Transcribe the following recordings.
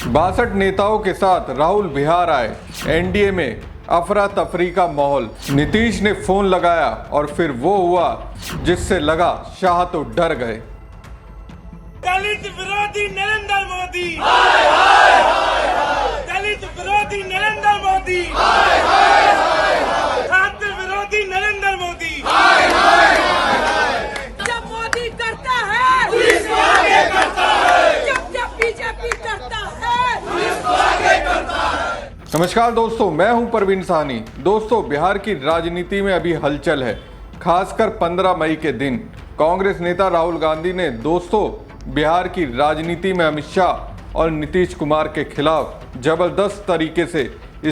62 नेताओं के साथ राहुल बिहार आए। एनडीए में अफरा तफरी का माहौल। नीतीश ने फोन लगाया और फिर वो हुआ जिससे लगा शाह तो डर गए। दलित विरोधी नरेंद्र मोदी, दलित विरोधी नरेंद्र मोदी, छात्र विरोधी नरेंद्र मोदी। जब मोदी करता है पुलिस को आगे करता है, जब बीजेपी करता है पुलिस को आगे करता है। नमस्कार दोस्तों, मैं हूं परवीन साहनी। दोस्तों, बिहार की राजनीति में अभी हलचल है। खासकर 15 मई के दिन कांग्रेस नेता राहुल गांधी ने बिहार की राजनीति में अमित शाह और नीतीश कुमार के खिलाफ जबरदस्त तरीके से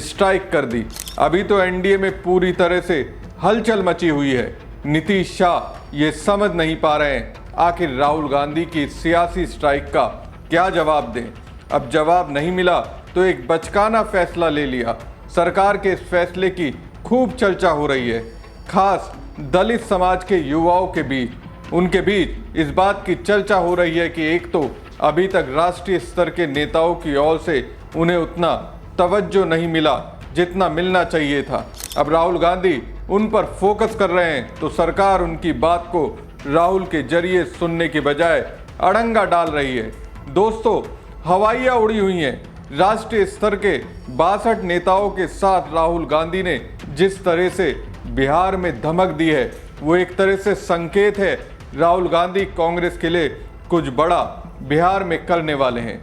स्ट्राइक कर दी। अभी तो एनडीए में पूरी तरह से हलचल मची हुई है। नीतीश शाह ये समझ नहीं पा रहे हैं आखिर राहुल गांधी की सियासी स्ट्राइक का क्या जवाब दें। अब जवाब नहीं मिला तो एक बचकाना फैसला ले लिया। सरकार के इस फैसले की खूब चर्चा हो रही है, खास दलित समाज के युवाओं के बीच। उनके बीच इस बात की चर्चा हो रही है कि एक तो अभी तक राष्ट्रीय स्तर के नेताओं की ओर से उन्हें उतना तवज्जो नहीं मिला जितना मिलना चाहिए था। अब राहुल गांधी उन पर फोकस कर रहे हैं तो सरकार उनकी बात को राहुल के जरिए सुनने के बजाय अड़ंगा डाल रही है। दोस्तों, हवाइयाँ उड़ी हुई हैं। राष्ट्रीय स्तर के 62 नेताओं के साथ राहुल गांधी ने जिस तरह से बिहार में धमक दी है, वो एक तरह से संकेत है राहुल गांधी कांग्रेस के लिए कुछ बड़ा बिहार में करने वाले हैं।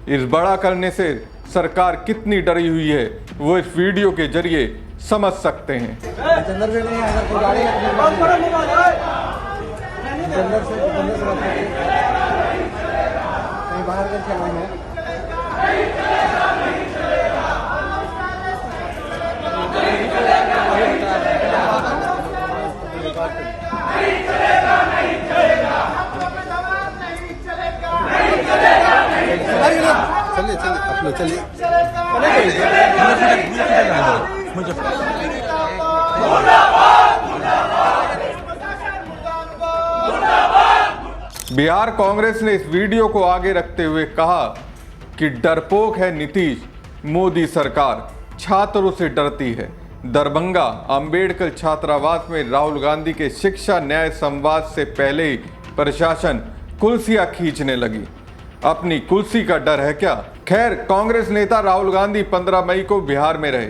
इस बड़ा करने से सरकार कितनी डरी हुई है वो इस वीडियो के जरिए समझ सकते हैं। चलिए आप लोग चलिए। बिहार कांग्रेस ने इस वीडियो को आगे रखते हुए कहा कि डरपोक है नीतीश, मोदी सरकार छात्रों से डरती है। दरभंगा अंबेडकर छात्रावास में राहुल गांधी के शिक्षा न्याय संवाद से पहले ही प्रशासन कुर्सियां खींचने लगी। अपनी कुर्सी का डर है क्या? खैर, कांग्रेस नेता राहुल गांधी 15 मई को बिहार में रहे।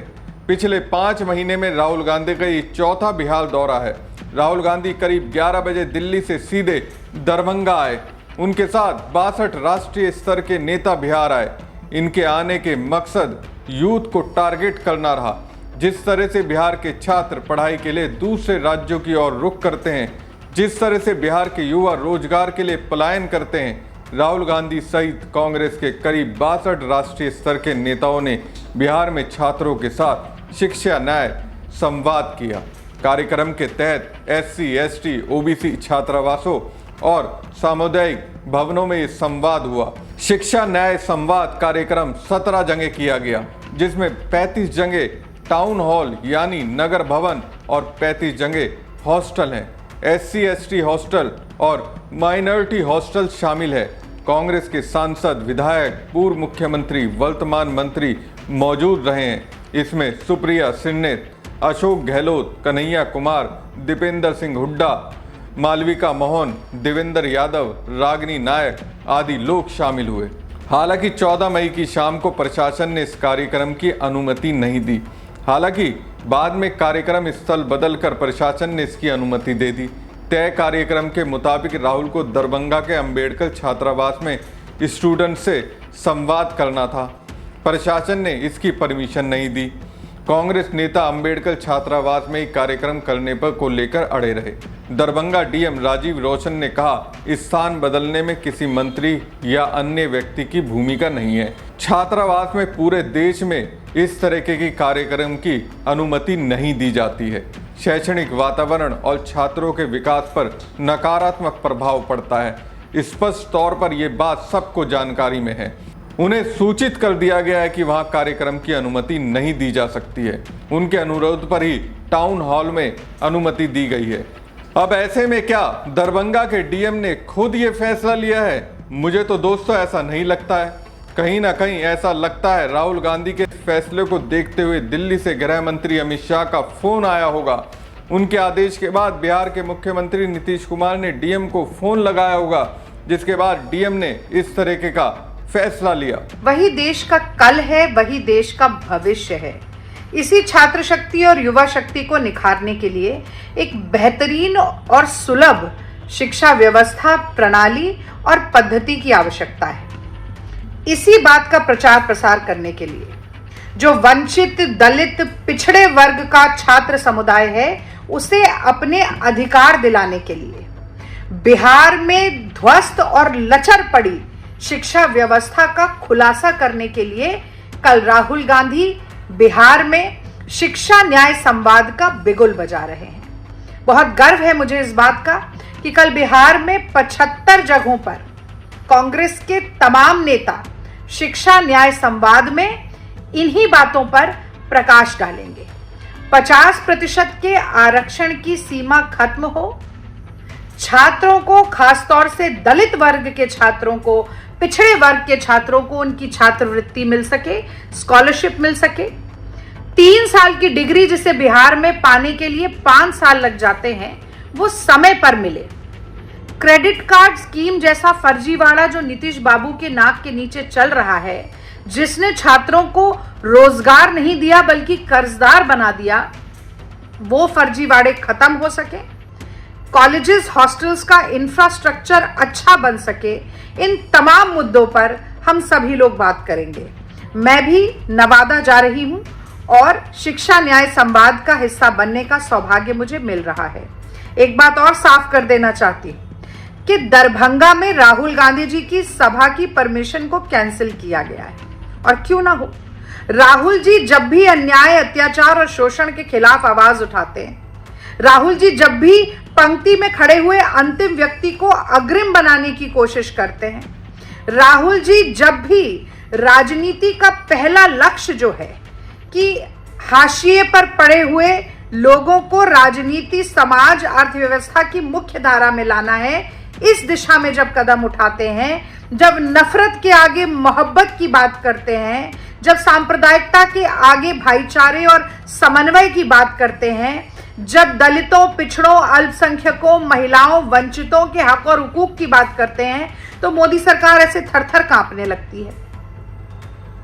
पिछले 5 महीने में राहुल गांधी का ये चौथा बिहार दौरा है। राहुल गांधी करीब 11 बजे दिल्ली से सीधे दरभंगा आए। उनके साथ 62 राष्ट्रीय स्तर के नेता बिहार आए। इनके आने के मकसद यूथ को टारगेट करना रहा। जिस तरह से बिहार के छात्र पढ़ाई के लिए दूसरे राज्यों की ओर रुख करते हैं, जिस तरह से बिहार के युवा रोजगार के लिए पलायन करते हैं, राहुल गांधी सहित कांग्रेस के करीब 62 राष्ट्रीय स्तर के नेताओं ने बिहार में छात्रों के साथ शिक्षा न्याय संवाद किया। कार्यक्रम के तहत SC, ST, OBC छात्रावासों और सामुदायिक भवनों में संवाद हुआ। शिक्षा न्याय संवाद कार्यक्रम 17 जगह किया गया, जिसमें 35 जगह टाउन हॉल यानी नगर भवन और 35 जगह हॉस्टल हैं। SC, ST हॉस्टल और माइनॉरिटी हॉस्टल शामिल है। कांग्रेस के सांसद, विधायक, पूर्व मुख्यमंत्री, वर्तमान मंत्री मौजूद रहे हैं। इसमें सुप्रिया सिन्हा, अशोक गहलोत, कन्हैया कुमार, दीपेंद्र सिंह हुड्डा, मालविका मोहन, देवेंद्र यादव, रागिनी नायक आदि लोग शामिल हुए। हालांकि 14 मई की शाम को प्रशासन ने इस कार्यक्रम की अनुमति नहीं दी। हालांकि बाद में कार्यक्रम स्थल बदलकर प्रशासन ने इसकी अनुमति दे दी। तय कार्यक्रम के मुताबिक राहुल को दरभंगा के अंबेडकर छात्रावास में स्टूडेंट से संवाद करना था। प्रशासन ने इसकी परमिशन नहीं दी। कांग्रेस नेता अंबेडकर छात्रावास में कार्यक्रम करने पर को लेकर अड़े रहे। दरभंगा डीएम राजीव रोशन ने कहा, स्थान बदलने में किसी मंत्री या अन्य व्यक्ति की भूमिका नहीं है। छात्रावास में पूरे देश में इस तरह के कार्यक्रम की अनुमति नहीं दी जाती है। शैक्षणिक वातावरण और छात्रों के विकास पर नकारात्मक प्रभाव पड़ता है। स्पष्ट तौर पर यह बात सबको जानकारी में है। उन्हें सूचित कर दिया गया है कि वहां कार्यक्रम की अनुमति नहीं दी जा सकती है। उनके अनुरोध पर ही टाउन हॉल में अनुमति दी गई है। अब ऐसे में क्या दरभंगा के डीएम ने खुद ये फैसला लिया है? मुझे तो दोस्तों ऐसा नहीं लगता है। कहीं ना कहीं ऐसा लगता है राहुल गांधी के फैसले को देखते हुए दिल्ली से गृह मंत्री अमित शाह का फोन आया होगा। उनके आदेश के बाद बिहार के मुख्यमंत्री नीतीश कुमार ने डीएम को फोन लगाया होगा, जिसके बाद डीएम ने इस तरीके का फैसला लिया। वही देश का कल है, वही देश का भविष्य है। इसी छात्र शक्ति और युवा शक्ति को निखारने के लिए एक बेहतरीन और सुलभ शिक्षा व्यवस्था, प्रणाली और पद्धति की आवश्यकता है। इसी बात का प्रचार प्रसार करने के लिए जो वंचित, दलित, पिछड़े वर्ग का छात्र समुदाय है, उसे अपने अधिकार दिलाने के लिए बिहार में ध्वस्त और लचर पड़ी शिक्षा व्यवस्था का खुलासा करने के लिए कल राहुल गांधी बिहार में शिक्षा न्याय संवाद का बिगुल बजा रहे हैं। बहुत गर्व है मुझे इस बात का कि कल बिहार में 75 जगहों पर कांग्रेस के तमाम नेता शिक्षा न्याय संवाद में इन्हीं बातों पर प्रकाश डालेंगे। 50% के आरक्षण की सीमा खत्म हो, छात्रों को, खासतौर से दलित वर्ग के छात्रों को, पिछड़े वर्ग के छात्रों को उनकी छात्रवृत्ति मिल सके, स्कॉलरशिप मिल सके। 3 साल की डिग्री जिसे बिहार में पाने के लिए 5 साल लग जाते हैं, वो समय पर मिले। क्रेडिट कार्ड स्कीम जैसा फर्जीवाड़ा जो नीतीश बाबू के नाक के नीचे चल रहा है, जिसने छात्रों को रोजगार नहीं दिया बल्कि कर्जदार बना दिया, वो फर्जीवाड़े खत्म हो सके। कॉलेजेस, हॉस्टल्स का इंफ्रास्ट्रक्चर अच्छा बन सके। इन तमाम मुद्दों पर हम सभी लोग बात करेंगे। मैं भी नवादा जा रही हूं और शिक्षा न्याय संवाद का हिस्सा बनने का सौभाग्य मुझे मिल रहा है। एक बात और साफ कर देना चाहती हूं कि दरभंगा में राहुल गांधी जी की सभा की परमिशन को कैंसिल किया गया है, और क्यों ना हो। राहुल जी जब भी अन्याय, अत्याचार और शोषण के खिलाफ आवाज उठाते हैं, राहुल जी जब भी पंक्ति में खड़े हुए अंतिम व्यक्ति को अग्रिम बनाने की कोशिश करते हैं, राहुल जी जब भी राजनीति का पहला लक्ष्य जो है कि हाशिए पर पड़े हुए लोगों को राजनीति, समाज, अर्थव्यवस्था की मुख्य धारा में लाना है, इस दिशा में जब कदम उठाते हैं, जब नफरत के आगे मोहब्बत की बात करते हैं, जब सांप्रदायिकता के आगे भाईचारे और समन्वय की बात करते हैं, जब दलितों, पिछड़ों, अल्पसंख्यकों, महिलाओं, वंचितों के हक और हुकूक की बात करते हैं, तो मोदी सरकार ऐसे थरथर कांपने लगती है।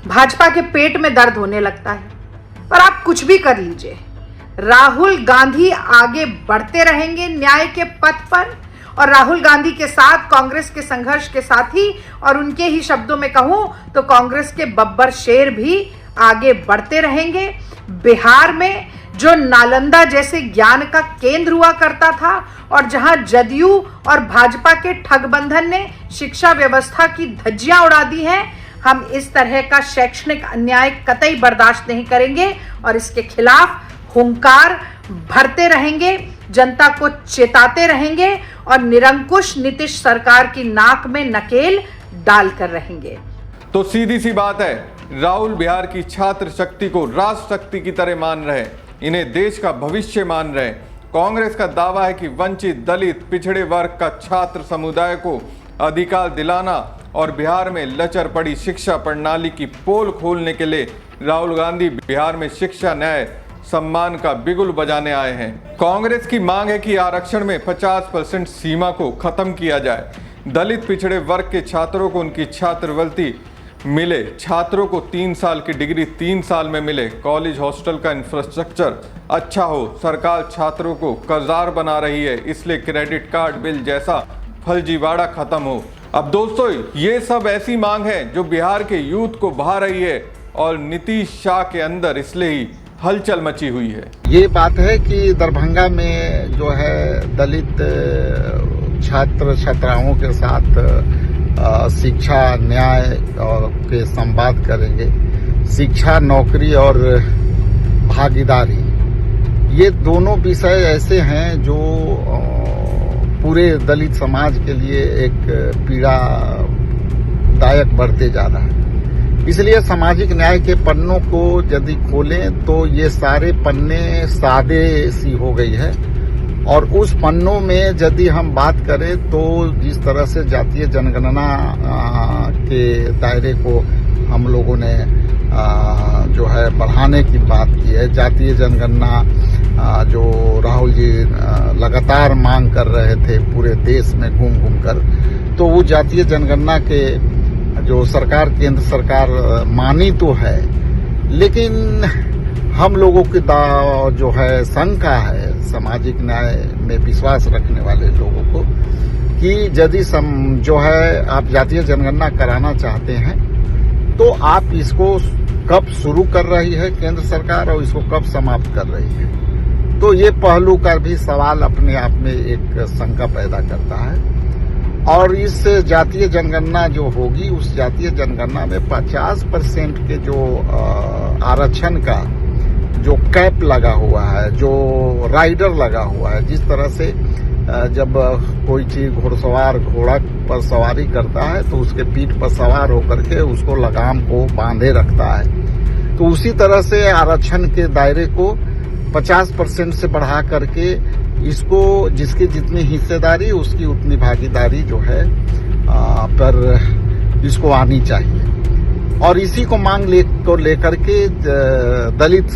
भाजपा के पेट में दर्द होने लगता है। पर आप कुछ भी कर लीजिए, राहुल गांधी आगे बढ़ते रहेंगे न्याय के पथ पर, और राहुल गांधी के साथ कांग्रेस के संघर्ष के साथी, और उनके ही शब्दों में कहूं तो कांग्रेस के बब्बर शेर भी आगे बढ़ते रहेंगे। बिहार में जो नालंदा जैसे ज्ञान का केंद्र हुआ करता था, और जहां जदयू और भाजपा के ठगबंधन ने शिक्षा व्यवस्था की धज्जियां उड़ा दी हैं, हम इस तरह का शैक्षणिक अन्याय कतई बर्दाश्त नहीं करेंगे और इसके खिलाफ हुंकार भरते रहेंगे, जनता को चेताते रहेंगे और निरंकुश नीतीश सरकार की नाक में नकेल डालकर रहेंगे। तो सीधी सी बात है, राहुल बिहार की छात्र शक्ति को राष्ट्र शक्ति की तरह मान रहे हैं, इन्हें देश का भविष्य मान रहे हैं। कांग्रेस का दावा है कि वंचित, दलित, पिछड़े वर्ग का छात्र समुदाय को अधिकार दिलाना और बिहार में लचर पड़ी शिक्षा प्रणाली की पोल खोलने के लिए राहुल गांधी बिहार में शिक्षा न्याय सम्मान का बिगुल बजाने आए हैं। कांग्रेस की मांग है कि आरक्षण में 50% सीमा को खत्म किया जाए, दलित, पिछड़े वर्ग के छात्रों को उनकी छात्रवृत्ति मिले, छात्रों को 3 साल की डिग्री 3 साल में मिले, कॉलेज हॉस्टल का इंफ्रास्ट्रक्चर अच्छा हो। सरकार छात्रों को कर्जदार बना रही है, इसलिए क्रेडिट कार्ड बिल जैसा फर्जीवाड़ा खत्म हो। अब दोस्तों, ये सब ऐसी मांग है जो बिहार के यूथ को भा रही है और नीतीश शाह के अंदर इसलिए ही हलचल मची हुई है। ये बात है कि दरभंगा में जो है दलित छात्र छात्राओं के साथ शिक्षा न्याय के संवाद करेंगे। शिक्षा, नौकरी और भागीदारी, ये दोनों विषय ऐसे हैं जो पूरे दलित समाज के लिए एक पीड़ादायक बढ़ते जा रहा है। इसलिए सामाजिक न्याय के पन्नों को यदि खोलें तो ये सारे पन्ने सादे सी हो गई है और उस पन्नों में यदि हम बात करें तो जिस तरह से जातीय जनगणना के दायरे को हम लोगों ने जो है बढ़ाने की बात की है, जातीय जनगणना जो राहुल जी लगातार मांग कर रहे थे पूरे देश में घूम घूम कर, तो वो जातीय जनगणना के जो सरकार, केंद्र सरकार मानी तो है, लेकिन हम लोगों की जो है शंका है सामाजिक न्याय में विश्वास रखने वाले लोगों को कि यदि जो है आप जातीय जनगणना कराना चाहते हैं तो आप इसको कब शुरू कर रही है केंद्र सरकार और इसको कब समाप्त कर रही है। तो ये पहलू का भी सवाल अपने आप में एक शंका पैदा करता है। और इस जातीय जनगणना जो होगी, उस जातीय जनगणना में 50% के जो आरक्षण का जो कैप लगा हुआ है, जो राइडर लगा हुआ है, जिस तरह से जब कोई चीज घुड़सवार घोड़ा पर सवारी करता है तो उसके पीठ पर सवार होकर के उसको लगाम को बांधे रखता है, तो उसी तरह से आरक्षण के दायरे को 50% से बढ़ा करके इसको जिसकी जितनी हिस्सेदारी उसकी उतनी भागीदारी जो है पर इसको आनी चाहिए। और इसी को मांग लेकर के दलित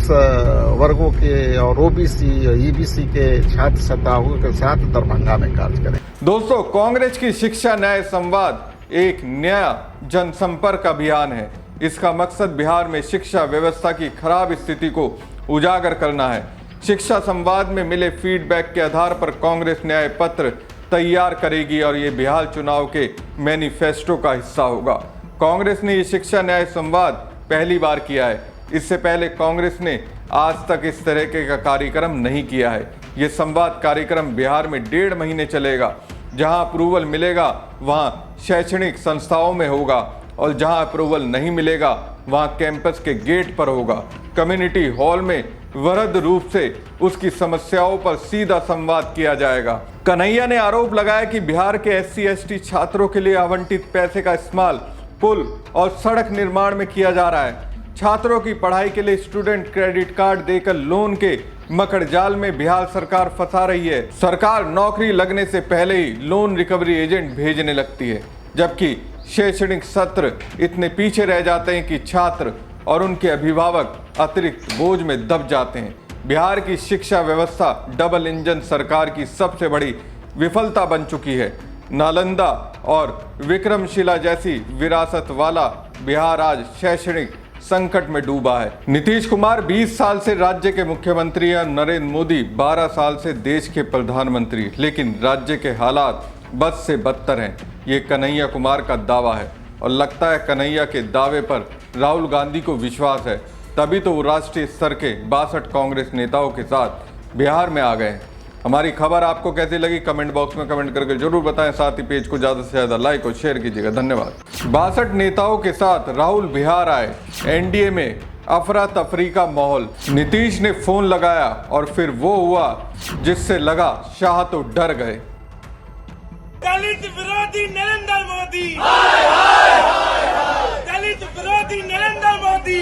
वर्गों के और ओबीसी ईबीसी के छात्र छात्राओं के साथ दरभंगा में कार्य करें। दोस्तों, कांग्रेस की शिक्षा न्याय संवाद एक नया जनसंपर्क अभियान है। इसका मकसद बिहार में शिक्षा व्यवस्था की खराब स्थिति को उजागर करना है। शिक्षा संवाद में मिले फीडबैक के आधार पर कांग्रेस न्याय पत्र तैयार करेगी और ये बिहार चुनाव के मैनिफेस्टो का हिस्सा होगा। कांग्रेस ने ये शिक्षा न्याय संवाद पहली बार किया है। इससे पहले कांग्रेस ने आज तक इस तरह का कार्यक्रम नहीं किया है। ये संवाद कार्यक्रम बिहार में 1.5 महीने चलेगा। जहां अप्रूवल मिलेगा वहां शैक्षणिक संस्थाओं में होगा और जहां अप्रूवल नहीं मिलेगा वहां कैंपस के गेट पर होगा। कम्युनिटी हॉल में वृहद रूप से उसकी समस्याओं पर सीधा संवाद किया जाएगा। कन्हैया ने आरोप लगाया कि बिहार के SC/ST छात्रों के लिए आवंटित पैसे का इस्तेमाल पुल और सड़क निर्माण में किया जा रहा है। छात्रों की पढ़ाई के लिए स्टूडेंट क्रेडिट कार्ड देकर लोन के मकड़जाल में बिहार सरकार फंसा रही है। सरकार नौकरी लगने से पहले ही लोन रिकवरी एजेंट भेजने लगती है, जबकि शैक्षणिक सत्र इतने पीछे रह जाते हैं कि छात्र और उनके अभिभावक अतिरिक्त बोझ में दब जाते हैं। बिहार की शिक्षा व्यवस्था डबल इंजन सरकार की सबसे बड़ी विफलता बन चुकी है। नालंदा और विक्रमशिला जैसी विरासत वाला बिहार आज शैक्षणिक संकट में डूबा है। नीतीश कुमार 20 साल से राज्य के मुख्यमंत्री हैं, नरेंद्र मोदी 12 साल से देश के प्रधानमंत्री, लेकिन राज्य के हालात बद से बदतर हैं। ये कन्हैया कुमार का दावा है और लगता है कन्हैया के दावे पर राहुल गांधी को विश्वास है, तभी तो वो राष्ट्रीय स्तर के 62 कांग्रेस नेताओं के साथ बिहार में आ गए हैं। हमारी खबर आपको कैसी लगी कमेंट बॉक्स में कमेंट करके जरूर बताएं। साथ ही पेज को ज़्यादा से ज़्यादा लाइक और शेयर कीजिएगा। धन्यवाद। 62 नेताओं के साथ राहुल बिहार आए। एनडीए में अफरा तफरी का माहौल। नीतीश ने फोन लगाया और फिर वो हुआ जिससे लगा शाह तो डर गए। दलित विरोधी नरेंद्र मोदी, दलित विरोधी नरेंद्र मोदी।